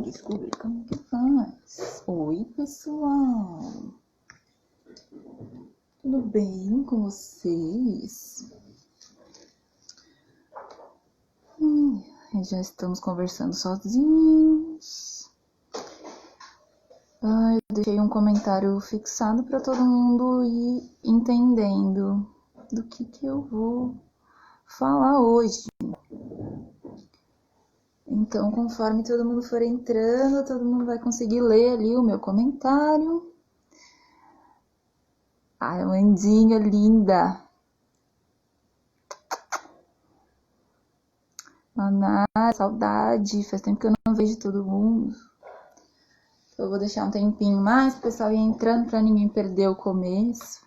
Descobri como que faz. Oi, pessoal. Tudo bem com vocês? Já estamos conversando sozinhos. Eu deixei um comentário fixado para todo mundo ir entendendo do que eu vou falar hoje. Então, conforme todo mundo for entrando, todo mundo vai conseguir ler ali o meu comentário. Ai, Mandinha linda! Ana, saudade! Faz tempo que eu não vejo todo mundo. Então, eu vou deixar um tempinho mais para o pessoal ir entrando para ninguém perder o começo.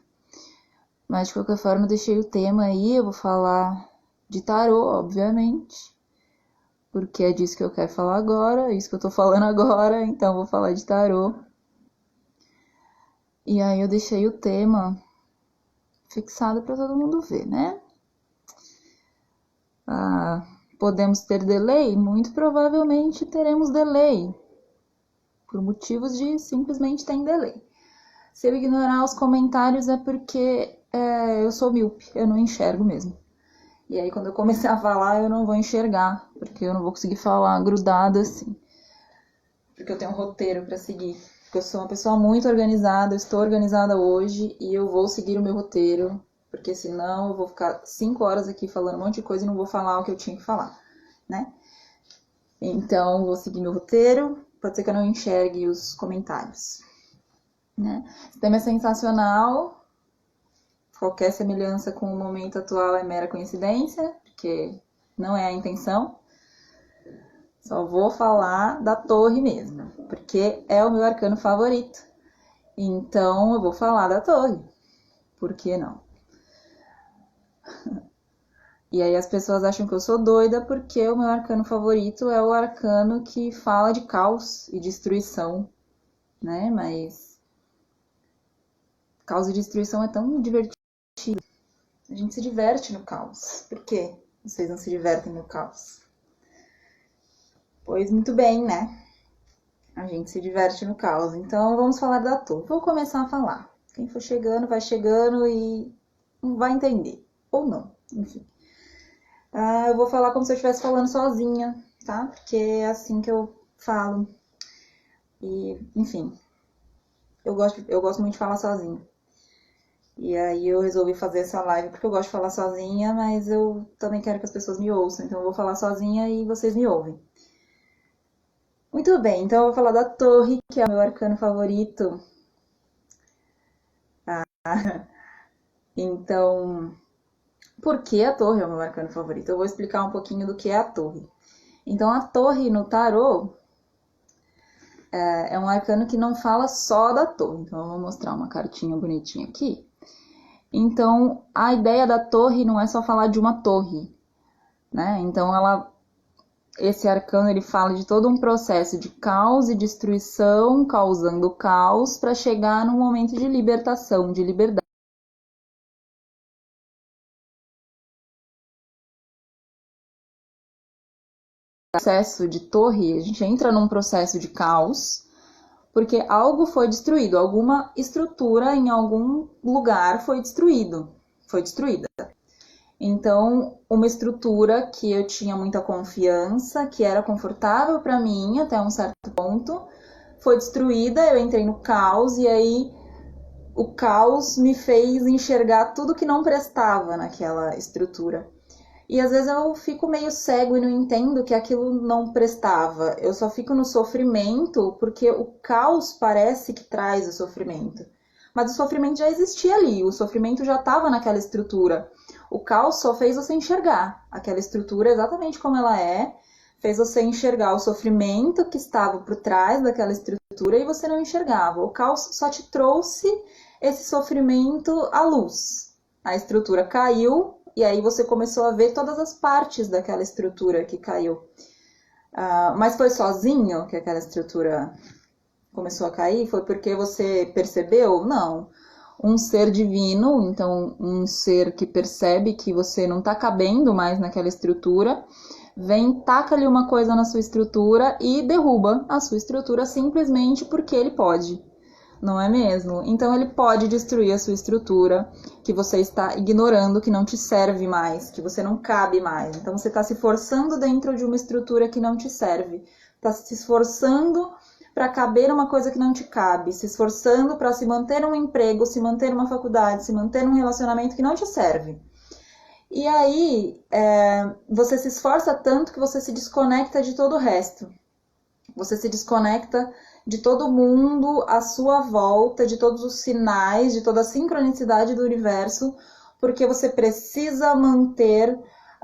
Mas, de qualquer forma, eu deixei o tema aí. Eu vou falar de tarô, obviamente. Porque é disso que eu quero falar agora, é isso que eu tô falando agora, então eu vou falar de tarô. E aí eu deixei o tema fixado para todo mundo ver, né? Podemos ter delay? Muito provavelmente teremos delay. Por motivos de simplesmente tem delay. Se eu ignorar os comentários é porque eu sou míope, eu não enxergo mesmo. E aí quando eu começar a falar eu não vou enxergar, porque eu não vou conseguir falar grudada assim. Porque eu tenho um roteiro para seguir. Porque eu sou uma pessoa muito organizada, eu estou organizada hoje e eu vou seguir o meu roteiro. Porque senão eu vou ficar 5 horas aqui falando um monte de coisa e não vou falar o que eu tinha que falar, né? Então, vou seguir meu roteiro. Pode ser que eu não enxergue os comentários, né? Esse tema é sensacional. Qualquer semelhança com o momento atual é mera coincidência, porque não é a intenção. Só vou falar da torre mesmo, porque é o meu arcano favorito. Então eu vou falar da torre. Por que não? E aí as pessoas acham que eu sou doida porque o meu arcano favorito é o arcano que fala de caos e destruição, né? Mas caos e destruição é tão divertido. A gente se diverte no caos. Por que vocês não se divertem no caos? Pois muito bem, né? A gente se diverte no caos. Então vamos falar da torre. Vou começar a falar. Quem for chegando, vai chegando e vai entender. Ou não, enfim. Eu vou falar como se eu estivesse falando sozinha, tá? Porque é assim que eu falo. E, enfim, eu gosto muito de falar sozinha. E aí eu resolvi fazer essa live porque eu gosto de falar sozinha, mas eu também quero que as pessoas me ouçam. Então eu vou falar sozinha e vocês me ouvem. Muito bem, então eu vou falar da torre, que é o meu arcano favorito. Então, por que a torre é o meu arcano favorito? Eu vou explicar um pouquinho do que é a torre. Então, a torre no tarô é um arcano que não fala só da torre. Então, eu vou mostrar uma cartinha bonitinha aqui. Então, a ideia da torre não é só falar de uma torre, né? Então, esse arcano ele fala de todo um processo de caos e destruição, causando caos, para chegar num momento de libertação, de liberdade. Processo de torre, a gente entra num processo de caos, porque algo foi destruído, alguma estrutura em algum lugar foi destruída. Então, uma estrutura que eu tinha muita confiança, que era confortável para mim até um certo ponto, foi destruída, eu entrei no caos e aí o caos me fez enxergar tudo que não prestava naquela estrutura. E às vezes eu fico meio cego e não entendo que aquilo não prestava. Eu só fico no sofrimento porque o caos parece que traz o sofrimento. Mas o sofrimento já existia ali, o sofrimento já estava naquela estrutura. O caos só fez você enxergar aquela estrutura exatamente como ela é, fez você enxergar o sofrimento que estava por trás daquela estrutura e você não enxergava. O caos só te trouxe esse sofrimento à luz. A estrutura caiu e aí você começou a ver todas as partes daquela estrutura que caiu. Mas foi sozinho que aquela estrutura começou a cair? Foi porque você percebeu? Não. Um ser divino, então um ser que percebe que você não está cabendo mais naquela estrutura, vem, taca-lhe uma coisa na sua estrutura e derruba a sua estrutura simplesmente porque ele pode, não é mesmo? Então ele pode destruir a sua estrutura que você está ignorando, que não te serve mais, que você não cabe mais. Então você está se forçando dentro de uma estrutura que não te serve, está se esforçando para caber uma coisa que não te cabe, se esforçando para se manter um emprego, se manter uma faculdade, se manter um relacionamento que não te serve. E aí, você se esforça tanto que você se desconecta de todo o resto. Você se desconecta de todo mundo à sua volta, de todos os sinais, de toda a sincronicidade do universo, porque você precisa manter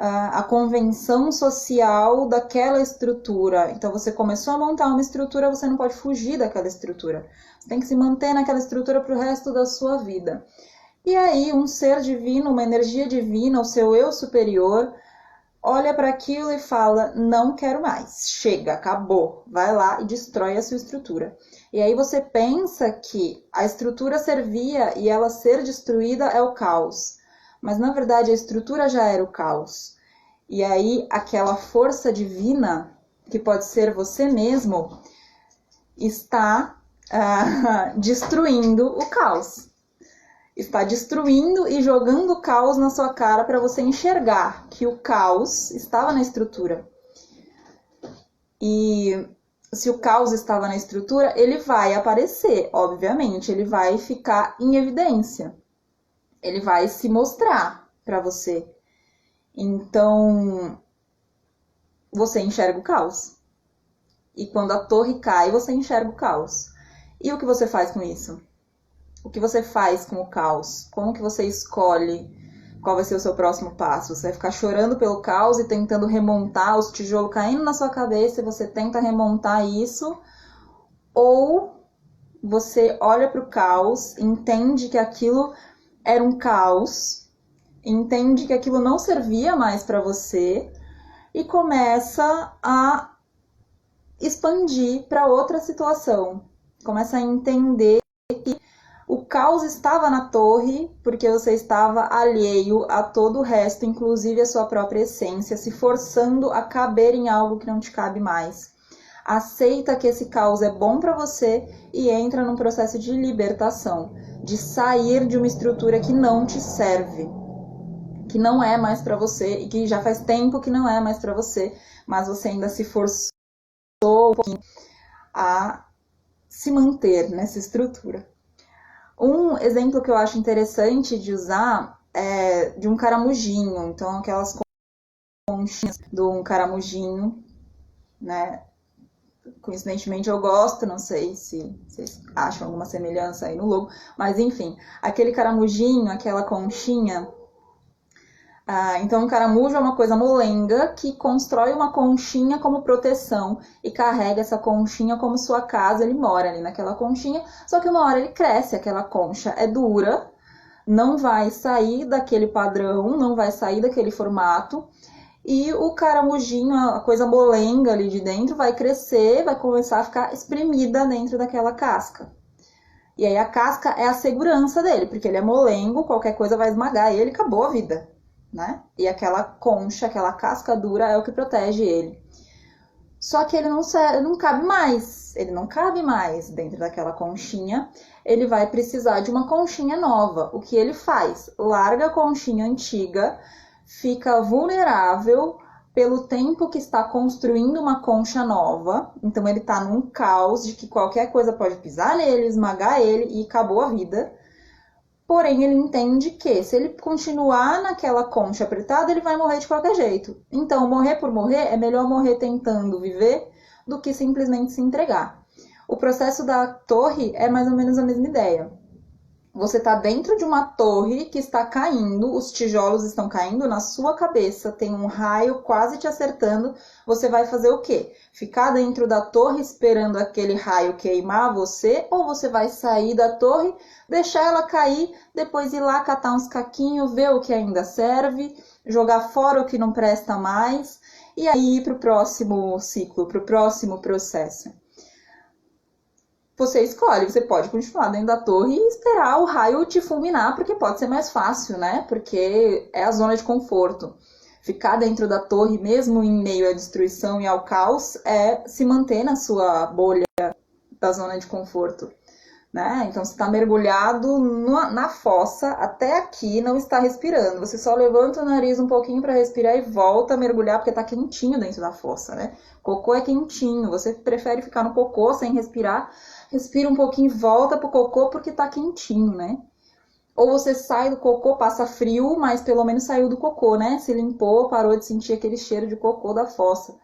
a convenção social daquela estrutura. Então você começou a montar uma estrutura, você não pode fugir daquela estrutura. Você tem que se manter naquela estrutura para o resto da sua vida. E aí um ser divino, uma energia divina, o seu eu superior, olha para aquilo e fala, não quero mais, chega, acabou, vai lá e destrói a sua estrutura. E aí você pensa que a estrutura servia e ela ser destruída é o caos. Mas na verdade a estrutura já era o caos. E aí aquela força divina, que pode ser você mesmo, está destruindo o caos. Está destruindo e jogando o caos na sua cara para você enxergar que o caos estava na estrutura. E se o caos estava na estrutura, ele vai aparecer, obviamente, ele vai ficar em evidência. Ele vai se mostrar para você. Então, você enxerga o caos. E quando a torre cai, você enxerga o caos. E o que você faz com isso? O que você faz com o caos? Como que você escolhe qual vai ser o seu próximo passo? Você vai ficar chorando pelo caos e tentando remontar os tijolos caindo na sua cabeça e você tenta remontar isso? Ou você olha para o caos, entende que aquilo era um caos, entende que aquilo não servia mais para você e começa a expandir para outra situação. Começa a entender que o caos estava na torre porque você estava alheio a todo o resto, inclusive a sua própria essência, se forçando a caber em algo que não te cabe mais. Aceita que esse caos é bom para você e entra num processo de libertação, de sair de uma estrutura que não te serve, que não é mais para você e que já faz tempo que não é mais para você, mas você ainda se forçou um pouquinho a se manter nessa estrutura. Um exemplo que eu acho interessante de usar é de um caramujinho. Então, aquelas conchinhas de um caramujinho, né? Coincidentemente eu gosto, não sei se vocês acham alguma semelhança aí no logo, mas enfim, aquele caramujinho, aquela conchinha. Então, um caramujo é uma coisa molenga que constrói uma conchinha como proteção e carrega essa conchinha como sua casa, ele mora ali naquela conchinha, só que uma hora ele cresce, aquela concha é dura, não vai sair daquele padrão, não vai sair daquele formato, e o caramujinho, a coisa molenga ali de dentro, vai crescer, vai começar a ficar espremida dentro daquela casca. E aí a casca é a segurança dele, porque ele é molengo, qualquer coisa vai esmagar ele, acabou a vida. Né? E aquela concha, aquela casca dura é o que protege ele. Só que ele não cabe mais, ele não cabe mais dentro daquela conchinha, ele vai precisar de uma conchinha nova. O que ele faz? Larga a conchinha antiga, fica vulnerável pelo tempo que está construindo uma concha nova, então ele está num caos de que qualquer coisa pode pisar nele, esmagar ele e acabou a vida. Porém, ele entende que se ele continuar naquela concha apertada, ele vai morrer de qualquer jeito. Então, morrer por morrer, é melhor morrer tentando viver do que simplesmente se entregar. O processo da torre é mais ou menos a mesma ideia. Você está dentro de uma torre que está caindo, os tijolos estão caindo na sua cabeça, tem um raio quase te acertando. Você vai fazer o quê? Ficar dentro da torre esperando aquele raio queimar você? Ou você vai sair da torre, deixar ela cair, depois ir lá catar uns caquinhos, ver o que ainda serve, jogar fora o que não presta mais e aí ir para o próximo ciclo, para o próximo processo? Você escolhe, você pode continuar dentro da torre e esperar o raio te fulminar, porque pode ser mais fácil, né? Porque é a zona de conforto. Ficar dentro da torre, mesmo em meio à destruição e ao caos, é se manter na sua bolha da zona de conforto, né? Então, você está mergulhado na fossa, até aqui, não está respirando. Você só levanta o nariz um pouquinho para respirar e volta a mergulhar, porque está quentinho dentro da fossa, né? Cocô é quentinho, você prefere ficar no cocô sem respirar, respira um pouquinho e volta pro cocô porque tá quentinho, né? Ou você sai do cocô, passa frio, mas pelo menos saiu do cocô, né? Se limpou, parou de sentir aquele cheiro de cocô da fossa.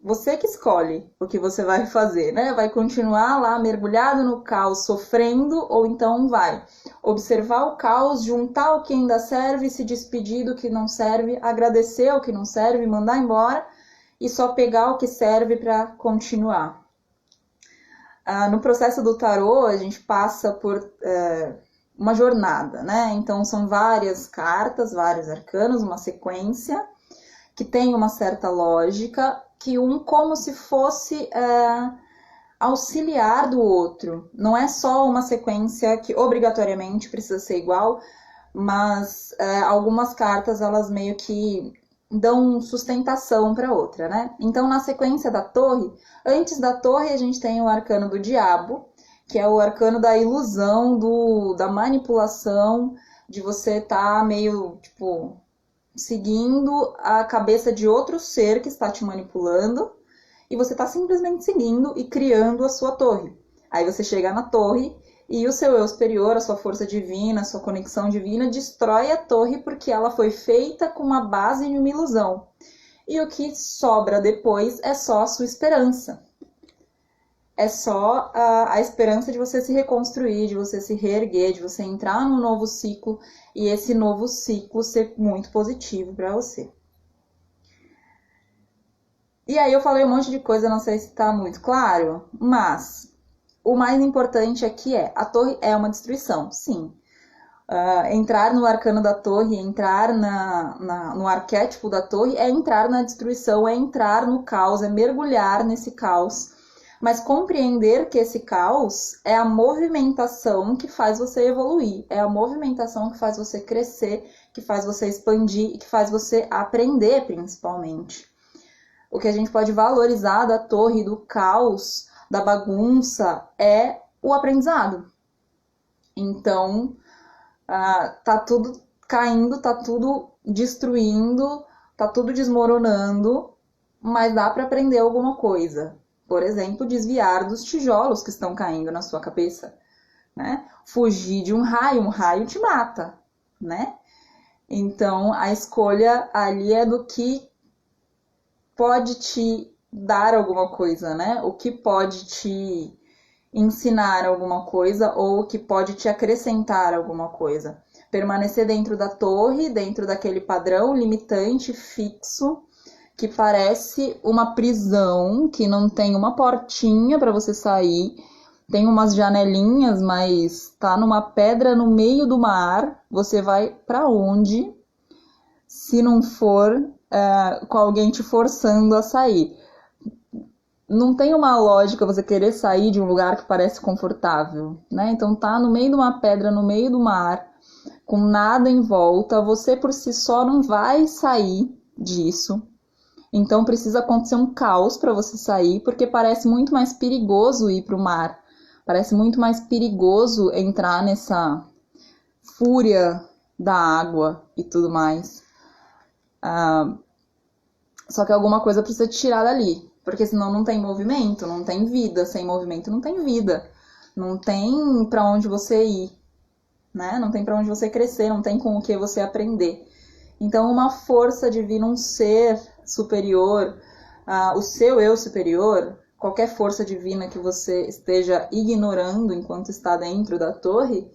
Você que escolhe o que você vai fazer, né? Vai continuar lá mergulhado no caos, sofrendo, ou então vai observar o caos, juntar o que ainda serve, se despedir do que não serve, agradecer o que não serve, mandar embora e só pegar o que serve para continuar. No processo do tarô, a gente passa por uma jornada, né? Então, são várias cartas, vários arcanos, uma sequência que tem uma certa lógica, que um como se fosse auxiliar do outro. Não é só uma sequência que obrigatoriamente precisa ser igual, mas algumas cartas, elas meio que dão sustentação para outra, né? Então, na sequência da torre, antes da torre a gente tem o arcano do diabo, que é o arcano da ilusão, da manipulação, de você estar meio, tipo, seguindo a cabeça de outro ser que está te manipulando, e você está simplesmente seguindo e criando a sua torre. Aí você chega na torre e o seu eu superior, a sua força divina, a sua conexão divina, destrói a torre porque ela foi feita com uma base em uma ilusão. E o que sobra depois é só a sua esperança. É só a esperança de você se reconstruir, de você se reerguer, de você entrar num novo ciclo e esse novo ciclo ser muito positivo para você. E aí eu falei um monte de coisa, não sei se está muito claro, mas o mais importante aqui a torre é uma destruição, sim. Entrar no arcano da torre, entrar no arquétipo da torre é entrar na destruição, é entrar no caos, é mergulhar nesse caos. Mas compreender que esse caos é a movimentação que faz você evoluir, é a movimentação que faz você crescer, que faz você expandir e que faz você aprender, principalmente. O que a gente pode valorizar da torre, do caos, da bagunça, é o aprendizado. Então, tá tudo caindo, tá tudo destruindo, tá tudo desmoronando, mas dá para aprender alguma coisa. Por exemplo, desviar dos tijolos que estão caindo na sua cabeça, né? Fugir de um raio te mata, né? Então, a escolha ali é do que pode te dar alguma coisa, né? O que pode te ensinar alguma coisa ou o que pode te acrescentar alguma coisa. Permanecer dentro da torre, dentro daquele padrão limitante, fixo, que parece uma prisão, que não tem uma portinha para você sair, tem umas janelinhas, mas tá numa pedra no meio do mar, você vai para onde? Se não for com alguém te forçando a sair. Não tem uma lógica você querer sair de um lugar que parece confortável, né? Então tá no meio de uma pedra, no meio do mar, com nada em volta, você por si só não vai sair disso. Então precisa acontecer um caos para você sair, porque parece muito mais perigoso ir para o mar. Parece muito mais perigoso entrar nessa fúria da água e tudo mais. Só que alguma coisa precisa te tirar dali, porque senão não tem movimento, não tem vida. Sem movimento não tem vida. Não tem para onde você ir, né? Não tem para onde você crescer, não tem com o que você aprender. Então uma força divina, um ser superior, o seu eu superior, qualquer força divina que você esteja ignorando enquanto está dentro da torre,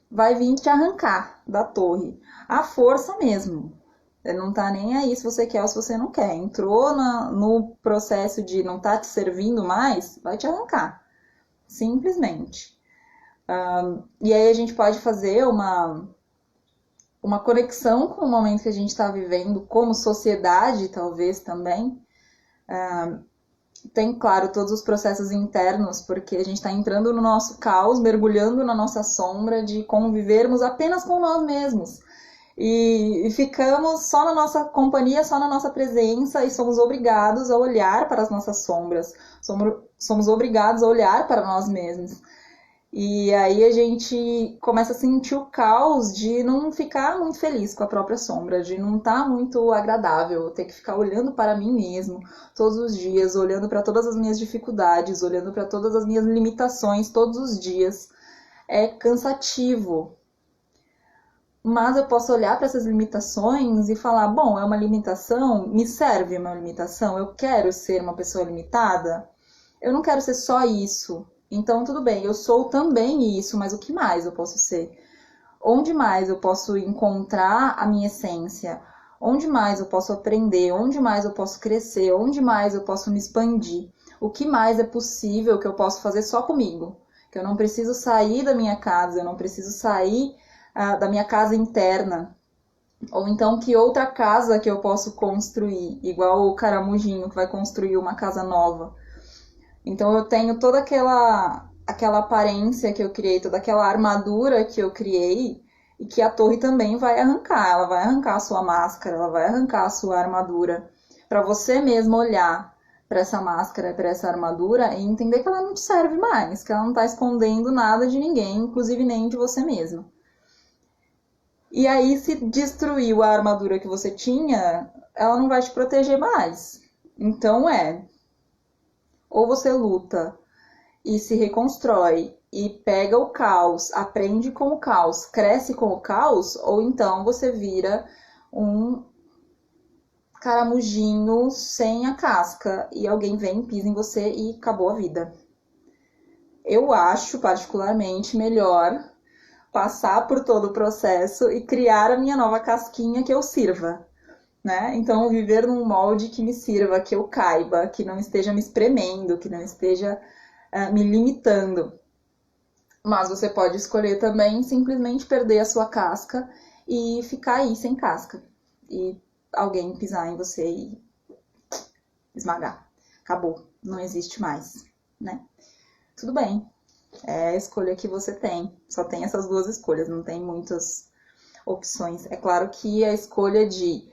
vai vir te arrancar da torre. A força mesmo. Ele não tá nem aí se você quer ou se você não quer. Entrou no processo de não tá te servindo mais, vai te arrancar. Simplesmente. E aí a gente pode fazer uma conexão com o momento que a gente está vivendo, como sociedade, talvez também. Tem, claro, todos os processos internos, porque a gente está entrando no nosso caos, mergulhando na nossa sombra de convivermos apenas com nós mesmos. E ficamos só na nossa companhia, só na nossa presença, e somos obrigados a olhar para as nossas sombras. Somos obrigados a olhar para nós mesmos. E aí a gente começa a sentir o caos de não ficar muito feliz com a própria sombra, de não estar muito agradável, ter que ficar olhando para mim mesmo todos os dias, olhando para todas as minhas dificuldades, olhando para todas as minhas limitações todos os dias. É cansativo. Mas eu posso olhar para essas limitações e falar, bom, é uma limitação, me serve uma limitação, eu quero ser uma pessoa limitada, eu não quero ser só isso. Então, tudo bem, eu sou também isso, mas o que mais eu posso ser? Onde mais eu posso encontrar a minha essência? Onde mais eu posso aprender? Onde mais eu posso crescer? Onde mais eu posso me expandir? O que mais é possível que eu posso fazer só comigo? Que eu não preciso sair da minha casa, eu não preciso sair da minha casa interna. Ou então, que outra casa que eu posso construir? Igual o Caramujinho que vai construir uma casa nova. Então eu tenho toda aquela aparência que eu criei, toda aquela armadura que eu criei, e que a torre também vai arrancar. Ela vai arrancar a sua máscara, ela vai arrancar a sua armadura, para você mesmo olhar para essa máscara, para essa armadura e entender que ela não te serve mais, que ela não está escondendo nada de ninguém, inclusive nem de você mesmo. E aí, se destruiu a armadura que você tinha, ela não vai te proteger mais. Então ou você luta e se reconstrói e pega o caos, aprende com o caos, cresce com o caos, ou então você vira um caramujinho sem a casca e alguém vem, pisa em você e acabou a vida. Eu acho particularmente melhor passar por todo o processo e criar a minha nova casquinha que eu sirva. Né? Então, viver num molde que me sirva, que eu caiba, que não esteja me espremendo, que não esteja me limitando. Mas você pode escolher também simplesmente perder a sua casca e ficar aí sem casca. E alguém pisar em você e esmagar. Acabou. Não existe mais. Né? Tudo bem. É a escolha que você tem. Só tem essas duas escolhas, não tem muitas opções. É claro que a escolha de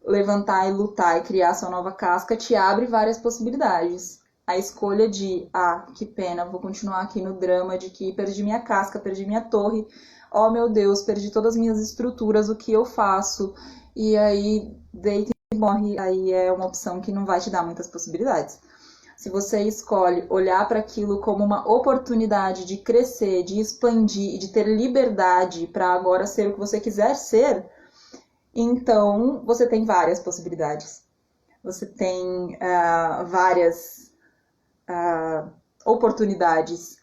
levantar e lutar e criar sua nova casca te abre várias possibilidades. A escolha de, que pena, vou continuar aqui no drama de que perdi minha casca, perdi minha torre, oh meu Deus, perdi todas as minhas estruturas, o que eu faço? E aí deita e morre, aí é uma opção que não vai te dar muitas possibilidades. Se você escolhe olhar para aquilo como uma oportunidade de crescer, de expandir e de ter liberdade para agora ser o que você quiser ser, então você tem várias possibilidades. Você tem várias oportunidades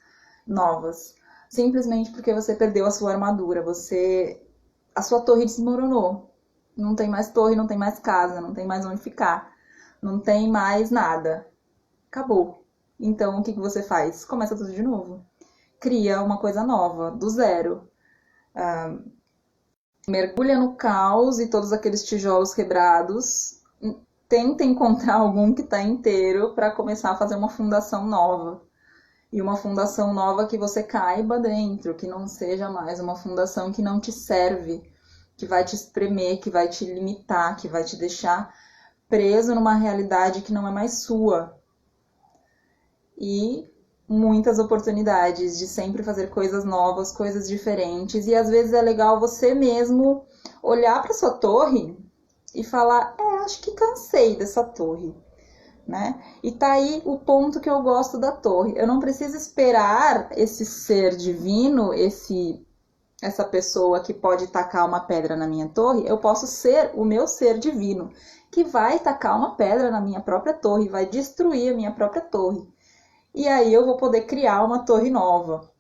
novas. Simplesmente porque você perdeu a sua armadura, a sua torre desmoronou. Não tem mais torre, não tem mais casa, não tem mais onde ficar, não tem mais nada. Acabou. Então, o que você faz? Começa tudo de novo. Cria uma coisa nova, do zero. Mergulha no caos e todos aqueles tijolos quebrados. Tenta encontrar algum que está inteiro para começar a fazer uma fundação nova. E uma fundação nova que você caiba dentro, que não seja mais uma fundação que não te serve, que vai te espremer, que vai te limitar, que vai te deixar preso numa realidade que não é mais sua. E muitas oportunidades de sempre fazer coisas novas, coisas diferentes. E às vezes é legal você mesmo olhar para sua torre e falar, acho que cansei dessa torre. Né? E tá aí o ponto que eu gosto da torre. Eu não preciso esperar esse ser divino, essa pessoa que pode tacar uma pedra na minha torre. Eu posso ser o meu ser divino, que vai tacar uma pedra na minha própria torre, vai destruir a minha própria torre. E aí eu vou poder criar uma torre nova.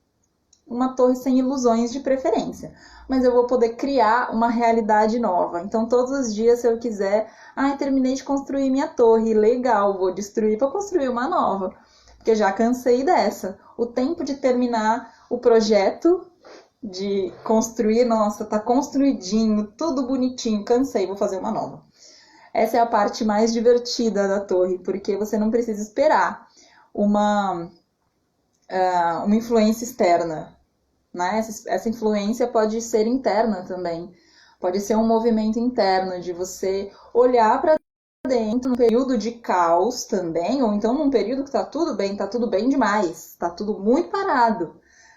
Uma torre sem ilusões de preferência, mas eu vou poder criar uma realidade nova. Então, todos os dias, se eu quiser, terminei de construir minha torre, legal, vou destruir para construir uma nova, porque já cansei dessa. O tempo de terminar o projeto, de construir, nossa, tá construidinho, tudo bonitinho, cansei, vou fazer uma nova. Essa é a parte mais divertida da torre, porque você não precisa esperar uma influência externa. Né? Essa influência pode ser interna também. Pode ser um movimento interno de você olhar para dentro num período de caos também, ou então num período que tá tudo bem demais, tá tudo muito parado,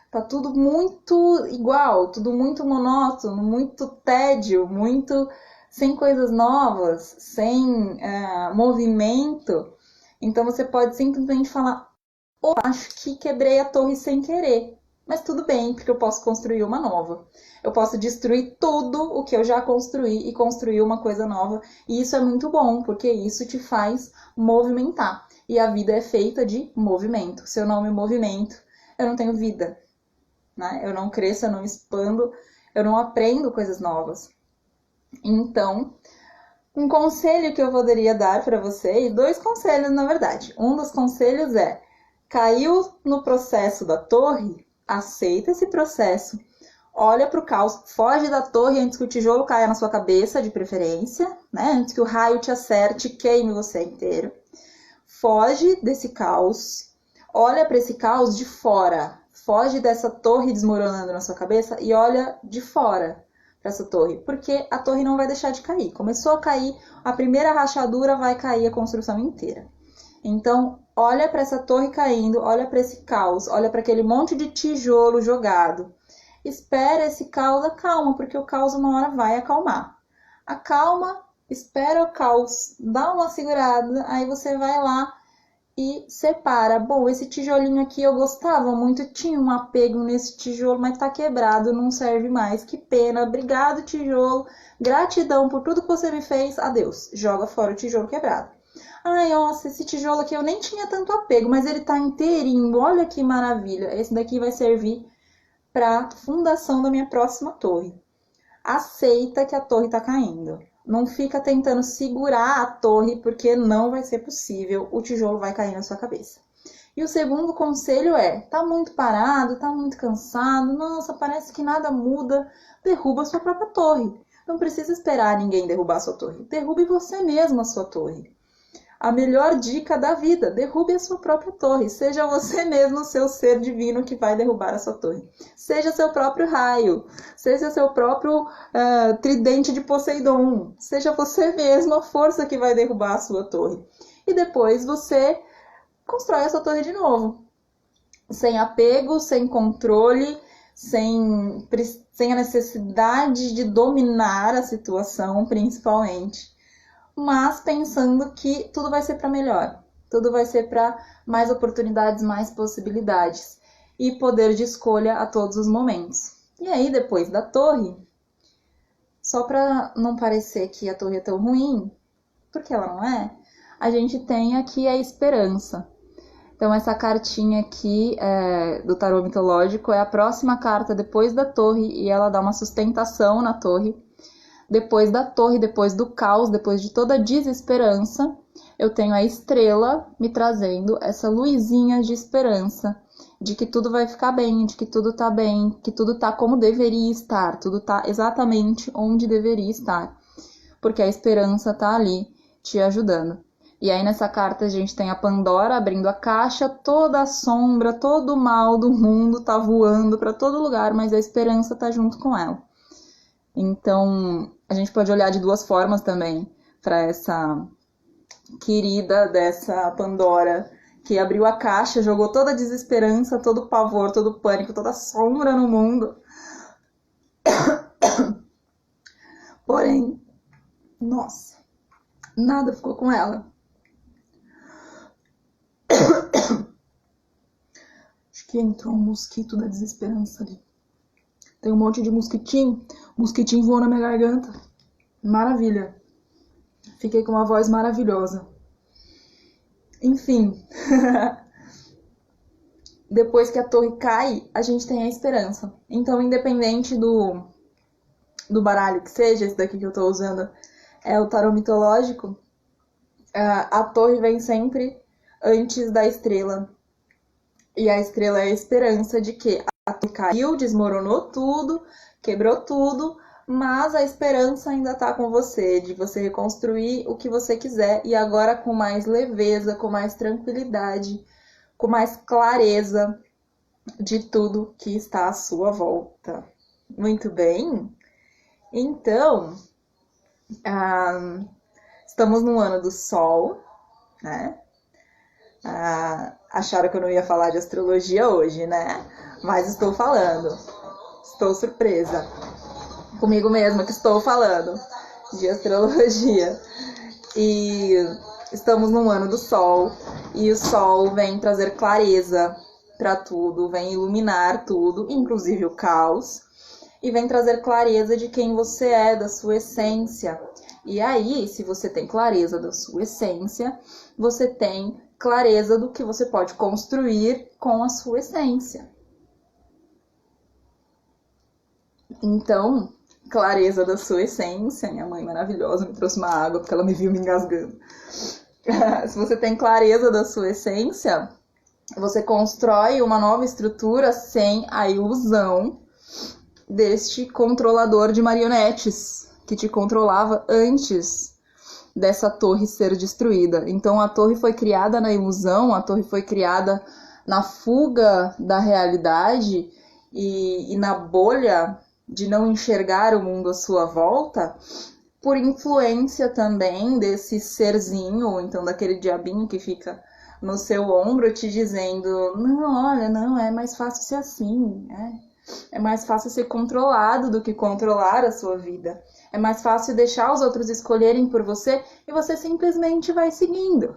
tá tudo muito igual, tudo muito monótono, muito tédio, muito sem coisas novas, sem movimento. Então você pode simplesmente falar: acho que quebrei a torre sem querer. Mas tudo bem, porque eu posso construir uma nova. Eu posso destruir tudo o que eu já construí e construir uma coisa nova. E isso é muito bom, porque isso te faz movimentar. E a vida é feita de movimento. Se eu não me movimento, eu não tenho vida. Né? Eu não cresço, eu não expando, eu não aprendo coisas novas. Então, um conselho que eu poderia dar para vocês, 2 conselhos na verdade. Um dos conselhos é: caiu no processo da torre, aceita esse processo, olha para o caos, foge da torre antes que o tijolo caia na sua cabeça, de preferência, né? Antes que o raio te acerte e queime você inteiro. Foge desse caos, olha para esse caos de fora, foge dessa torre desmoronando na sua cabeça e olha de fora para essa torre, porque a torre não vai deixar de cair. Começou a cair, a primeira rachadura vai cair a construção inteira. Então, olha para essa torre caindo, olha para esse caos, olha para aquele monte de tijolo jogado. Espera esse caos, acalma, porque o caos uma hora vai acalmar. Acalma, espera o caos, dá uma segurada, aí você vai lá e separa. Bom, esse tijolinho aqui eu gostava muito, tinha um apego nesse tijolo, mas tá quebrado, não serve mais. Que pena, obrigado tijolo, gratidão por tudo que você me fez, adeus. Joga fora o tijolo quebrado. Ai, nossa, esse tijolo aqui eu nem tinha tanto apego, mas ele tá inteirinho, olha que maravilha. Esse daqui vai servir para fundação da minha próxima torre. Aceita que a torre tá caindo. Não fica tentando segurar a torre, porque não vai ser possível, o tijolo vai cair na sua cabeça. E o segundo conselho é: tá muito parado, tá muito cansado, nossa, parece que nada muda, derruba a sua própria torre. Não precisa esperar ninguém derrubar a sua torre, derrube você mesmo a sua torre. A melhor dica da vida: derrube a sua própria torre. Seja você mesmo o seu ser divino que vai derrubar a sua torre. Seja seu próprio raio. Seja seu próprio tridente de Poseidon. Seja você mesmo a força que vai derrubar a sua torre. E depois você constrói a sua torre de novo. Sem apego, sem controle, sem a necessidade de dominar a situação, principalmente. Mas pensando que tudo vai ser para melhor, tudo vai ser para mais oportunidades, mais possibilidades e poder de escolha a todos os momentos. E aí, depois da torre, só para não parecer que a torre é tão ruim, porque ela não é, a gente tem aqui a esperança. Então, essa cartinha aqui do tarô mitológico é a próxima carta depois da torre e ela dá uma sustentação na torre. Depois da torre, depois do caos, depois de toda a desesperança, eu tenho a estrela me trazendo essa luzinha de esperança, de que tudo vai ficar bem, de que tudo tá bem, que tudo tá como deveria estar, tudo tá exatamente onde deveria estar, porque a esperança tá ali te ajudando. E aí nessa carta a gente tem a Pandora abrindo a caixa, toda a sombra, todo o mal do mundo tá voando para todo lugar, mas a esperança tá junto com ela. Então, a gente pode olhar de 2 formas também para essa querida dessa Pandora, que abriu a caixa, jogou toda a desesperança, todo o pavor, todo o pânico, toda a sombra no mundo. Porém, nossa, nada ficou com ela. Acho que entrou um mosquito da desesperança ali. Tem um monte de mosquitinho voou na minha garganta. Maravilha. Fiquei com uma voz maravilhosa. Enfim. depois que a torre cai, a gente tem a esperança. Então, independente do baralho que seja, esse daqui que eu tô usando é o tarô mitológico, a torre vem sempre antes da estrela. E a estrela é a esperança de que a torre caiu, desmoronou tudo, quebrou tudo, mas a esperança ainda tá com você, de você reconstruir o que você quiser, e agora com mais leveza, com mais tranquilidade, com mais clareza de tudo que está à sua volta. Muito bem? Então, estamos no ano do Sol, né? Acharam que eu não ia falar de astrologia hoje, né? Mas estou falando. Estou surpresa. Comigo mesma que estou falando de astrologia. E estamos no ano do Sol. E o Sol vem trazer clareza para tudo, vem iluminar tudo, inclusive o caos. E vem trazer clareza de quem você é, da sua essência. E aí, se você tem clareza da sua essência, você tem clareza do que você pode construir com a sua essência. Então, clareza da sua essência. Minha mãe maravilhosa me trouxe uma água porque ela me viu me engasgando. Se você tem clareza da sua essência, você constrói uma nova estrutura sem a ilusão deste controlador de marionetes que te controlava antes dessa torre ser destruída. Então a torre foi criada na ilusão, a torre foi criada na fuga da realidade e na bolha de não enxergar o mundo à sua volta, por influência também desse serzinho, ou então daquele diabinho que fica no seu ombro te dizendo: não, olha, não, é mais fácil ser assim, é mais fácil ser controlado do que controlar a sua vida. É mais fácil deixar os outros escolherem por você e você simplesmente vai seguindo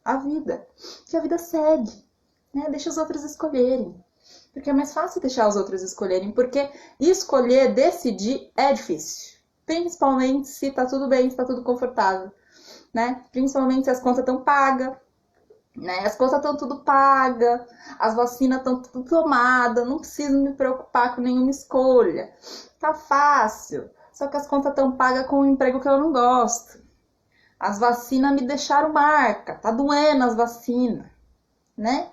a vida. Que a vida segue, né? Deixa os outros escolherem. Porque é mais fácil deixar os outros escolherem, porque escolher, decidir é difícil. Principalmente se tá tudo bem, se tá tudo confortável, né? Principalmente se as contas estão pagas, né? As contas estão tudo pagas, as vacinas estão tudo tomadas, não preciso me preocupar com nenhuma escolha. Tá fácil. Só que as contas estão pagas com um emprego que eu não gosto. As vacinas me deixaram marca, tá doendo as vacinas, né?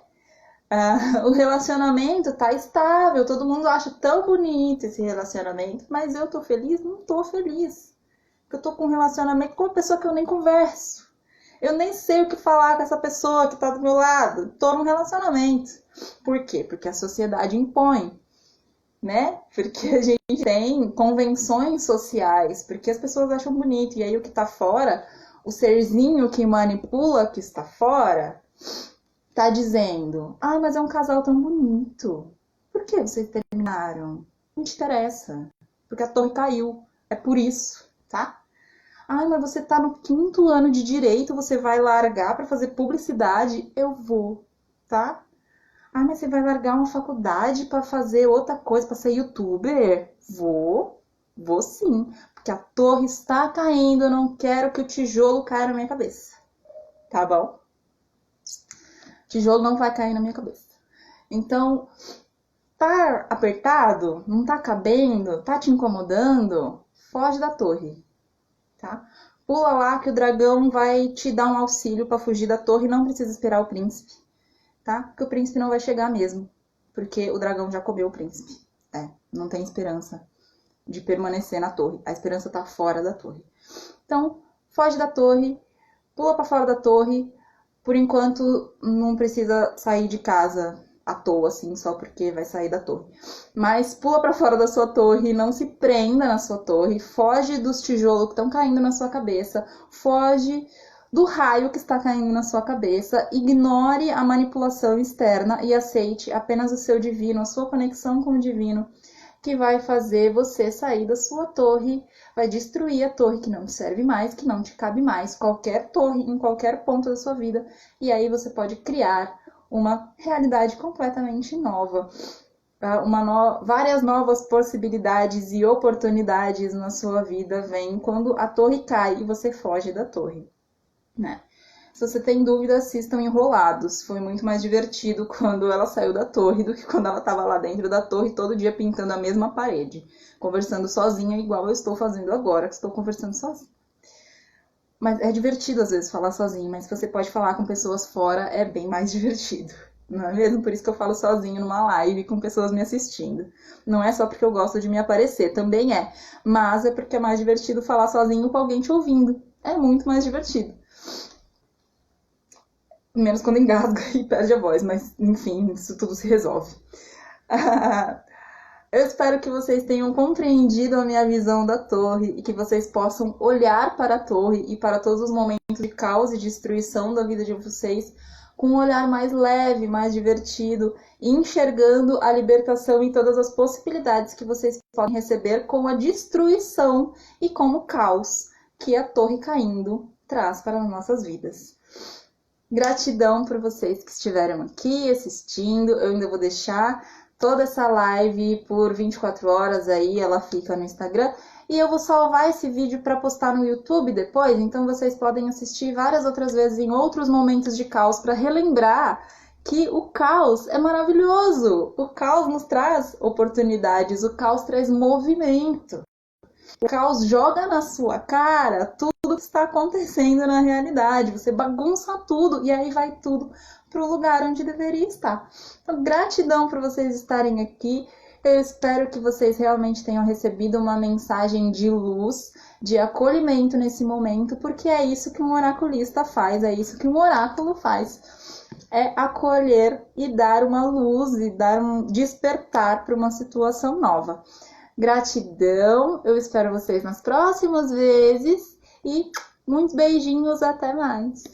O relacionamento tá estável, todo mundo acha tão bonito esse relacionamento, mas eu tô feliz? Não tô feliz. Porque eu tô com um relacionamento com uma pessoa que eu nem converso. Eu nem sei o que falar com essa pessoa que tá do meu lado. Tô num relacionamento. Por quê? Porque a sociedade impõe, né? Porque a gente tem convenções sociais, porque as pessoas acham bonito. E aí o que tá fora, o serzinho que manipula o que está fora, tá dizendo: ai, mas é um casal tão bonito. Por que vocês terminaram? Não te interessa. Porque a torre caiu. É por isso, tá? Ai, mas você tá no 5º ano de direito, você vai largar pra fazer publicidade? Eu vou, tá? Ah, mas você vai largar uma faculdade pra fazer outra coisa, pra ser youtuber? Vou sim. Porque a torre está caindo, eu não quero que o tijolo caia na minha cabeça. Tá bom? Tijolo não vai cair na minha cabeça. Então, tá apertado? Não tá cabendo? Tá te incomodando? Foge da torre, tá? Pula lá que o dragão vai te dar um auxílio pra fugir da torre, não precisa esperar o príncipe, tá? Porque o príncipe não vai chegar mesmo, porque o dragão já comeu o príncipe. Não tem esperança de permanecer na torre. A esperança tá fora da torre. Então, foge da torre, pula pra fora da torre. Por enquanto, não precisa sair de casa à toa, assim, só porque vai sair da torre. Mas pula pra fora da sua torre, não se prenda na sua torre, foge dos tijolos que estão caindo na sua cabeça, foge do raio que está caindo na sua cabeça, ignore a manipulação externa e aceite apenas o seu divino, a sua conexão com o divino, que vai fazer você sair da sua torre, vai destruir a torre que não te serve mais, que não te cabe mais, qualquer torre, em qualquer ponto da sua vida, e aí você pode criar uma realidade completamente nova, várias novas possibilidades e oportunidades na sua vida vêm quando a torre cai e você foge da torre, né? Se você tem dúvida, assistam Enrolados. Foi muito mais divertido quando ela saiu da torre do que quando ela estava lá dentro da torre, todo dia pintando a mesma parede, conversando sozinha, igual eu estou fazendo agora, que estou conversando sozinha. Mas é divertido às vezes falar sozinho, mas se você pode falar com pessoas fora, é bem mais divertido. Não é mesmo? Por isso que eu falo sozinho numa live com pessoas me assistindo. Não é só porque eu gosto de me aparecer, também é. Mas é porque é mais divertido falar sozinho com alguém te ouvindo. É muito mais divertido. Menos quando engasga e perde a voz, mas enfim, isso tudo se resolve. Eu espero que vocês tenham compreendido a minha visão da torre e que vocês possam olhar para a torre e para todos os momentos de caos e destruição da vida de vocês com um olhar mais leve, mais divertido, enxergando a libertação e todas as possibilidades que vocês podem receber com a destruição e com o caos que a torre caindo traz para as nossas vidas. Gratidão por vocês que estiveram aqui assistindo. Eu ainda vou deixar toda essa live por 24 horas aí, ela fica no Instagram. E eu vou salvar esse vídeo para postar no YouTube depois, então vocês podem assistir várias outras vezes em outros momentos de caos para relembrar que o caos é maravilhoso. O caos nos traz oportunidades, o caos traz movimento. O caos joga na sua cara tudo que está acontecendo na realidade. Você bagunça tudo e aí vai tudo para o lugar onde deveria estar. Então, gratidão por vocês estarem aqui. Eu espero que vocês realmente tenham recebido uma mensagem de luz, de acolhimento nesse momento, porque é isso que um oraculista faz, é isso que um oráculo faz. É acolher e dar uma luz e dar um despertar para uma situação nova. Gratidão, eu espero vocês nas próximas vezes e muitos beijinhos, até mais!